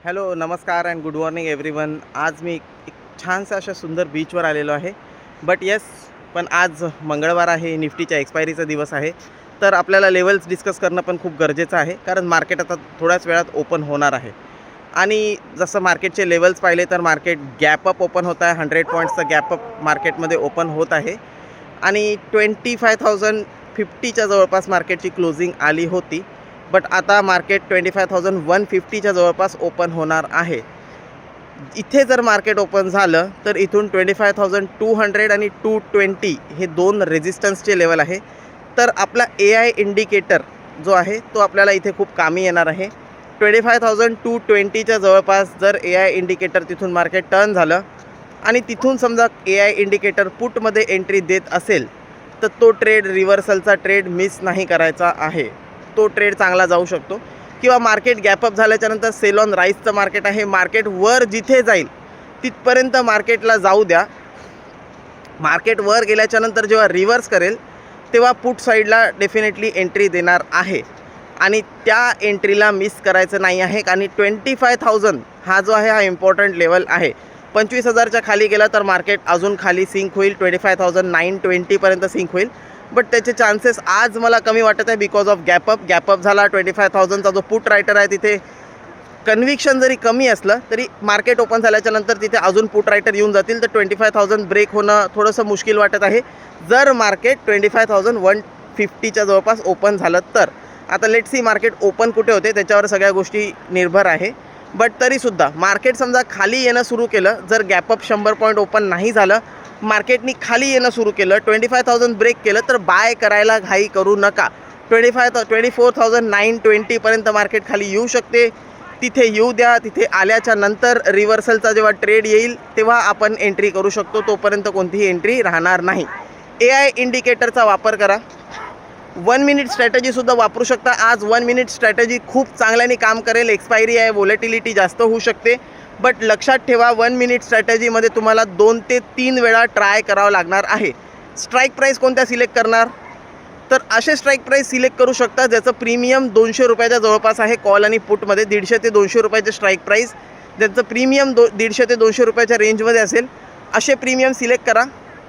Hello, नमस्कार and good morning everyone. आज मी एक छानशा अशा सुंदर बीचवर आलेलो आहे. बट पण आज मंगळवार आहे, निफ्टीच्या एक्सपायरीचा दिवस आहे. तर आपल्याला लेवल्स डिस्कस करणं पण खूप गरजेचं आहे, कारण मार्केट आता थोड्याच वेळात ओपन होणार आहे. आणि जसं मार्केटचे लेवल्स पाहिले तर मार्केट गॅप अप ओपन होत आहे. 100 पॉईंट्सचं गॅप अप मार्केटमध्ये ओपन होत आहे आणि 25,050च्या जवळपास मार्केटची क्लोजिंग आली होती. बट आता मार्केट 25,150च्या जवळपास ओपन होणार आहे. इथे जर मार्केट ओपन झालं तर इथून 25,200 आणि 220 हे दोन रेजिस्टन्सचे लेवल आहे. तर आपला AI इंडिकेटर जो आहे तो आपल्याला इथे खूप कामी येणार आहे. 25,220च्या जवळपास जर AI इंडिकेटर तिथून मार्केट टर्न झालं आणि तिथून समजा AI इंडिकेटर पुटमध्ये एंट्री देत असेल तर तो ट्रेड रिव्हर्सलचा ट्रेड मिस नाही करायचा आहे. तो ट्रेड चांगला जाऊ शकतो. किंवा मार्केट गॅपअप झाल्याच्यानंतर सेल ऑन राईजचं मार्केट आहे. मार्केट वर जिथे जाईल तिथपर्यंत मार्केटला जाऊ द्या. मार्केट वर गेल्याच्यानंतर जेव्हा रिव्हर्स करेल तेव्हा पुट साईडला डेफिनेटली एंट्री देणार आहे आणि त्या एंट्रीला मिस करायचं नाही आहे. आणि 25,000 हा जो आहे हा इम्पॉर्टंट लेवल आहे. 25,000च्या खाली गेला तर मार्केट अजून खाली सिंक होईल. 25,920पर्यंत सिंक होईल. बट त्याचे चान्सेस आज मला कमी वाटत आहे बिकॉज ऑफ गॅपअप झाला. 25,000चा जो पुट रायटर आहे तिथे कन्व्हिक्शन जरी कमी असलं तरी मार्केट ओपन झाल्याच्या नंतर तिथे अजून पुट रायटर येऊन जातील. तर 25,000 ब्रेक होणं थोडंसं मुश्किल वाटत आहे जर मार्केट 25,150च्या जवळपास ओपन झालं तर. आता लेट सी मार्केट ओपन कुठे होते त्याच्यावर सगळ्या गोष्टी निर्भर आहे. बट तरीसुद्धा मार्केट समजा खाली येणं सुरू केलं, जर गॅपअप 100 पॉईंट ओपन नाही झालं, मार्केटनी खाली येणं सुरू केलं, 25,000 ब्रेक केलं तर बाय करायला घाई करू नका. 24,920पर्यंत मार्केट खाली येऊ शकते. तिथे येऊ द्या. तिथे आल्याच्या नंतर रिव्हर्सलचा जेव्हा ट्रेड येईल तेव्हा आपण एंट्री करू शकतो. तोपर्यंत कोणतीही एंट्री राहणार नाही. AI इंडिकेटरचा वापर करा. 1 मिनिट स्ट्रॅटेजीसुद्धा वापरू शकता. आज 1 मिनिट स्ट्रॅटेजी खूप चांगल्याने काम करेल. एक्सपायरी आहे, व्होलॅटिलिटी जास्त होऊ शकते. बट लक्षात ठेवा 1 मिनिट स्ट्रॅटेजीमध्ये तुम्हाला 2 ते 3 वेळा ट्राय करावं लागणार आहे. स्ट्राईक प्राईस कोणत्या सिलेक्ट करणार तर असे स्ट्राईक प्राईस सिलेक्ट करू शकता ज्याचं प्रीमियम 200 रुपयाच्या जवळपास आहे. कॉल आणि पुटमध्ये 150 ते 200 रुपयाचे स्ट्राईक प्राईस, ज्यांचं प्रीमियम 150 ते 200 रुपयाच्या रेंजमध्ये असेल असे प्रीमियम सिलेक्ट करा.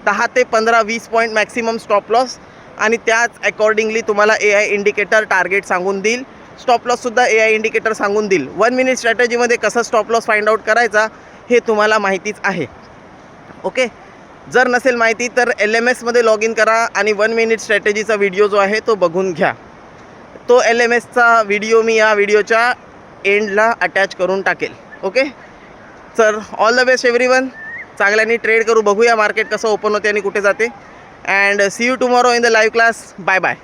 10 ते 15-20 पॉईंट मॅक्सिमम स्टॉप लॉस आणि त्याच अकॉर्डिंगली तुम्हाला AI इंडिकेटर टार्गेट सांगून देईल. स्टॉप लॉससुद्धा AI इंडिकेटर सांगून देईल. 1 मिनिट स्ट्रॅटेजीमध्ये कसं स्टॉप लॉस फाइंड आउट करायचा हे तुम्हाला माहितीच आहे. ओके, जर नसेल माहिती तर LMSमध्ये लॉग इन करा आणि 1 मिनिट स्ट्रॅटेजीचा व्हिडिओ जो आहे तो बघून घ्या. तो LMSचा व्हिडिओ मी या व्हिडिओच्या एंडला अटॅच करून टाकेल. Okay, sir all the best everyone. चांगल्याने ट्रेड करू. बघूया मार्केट कसं ओपन होते आणि कुठे जाते. And see you tomorrow in the live class. Bye bye.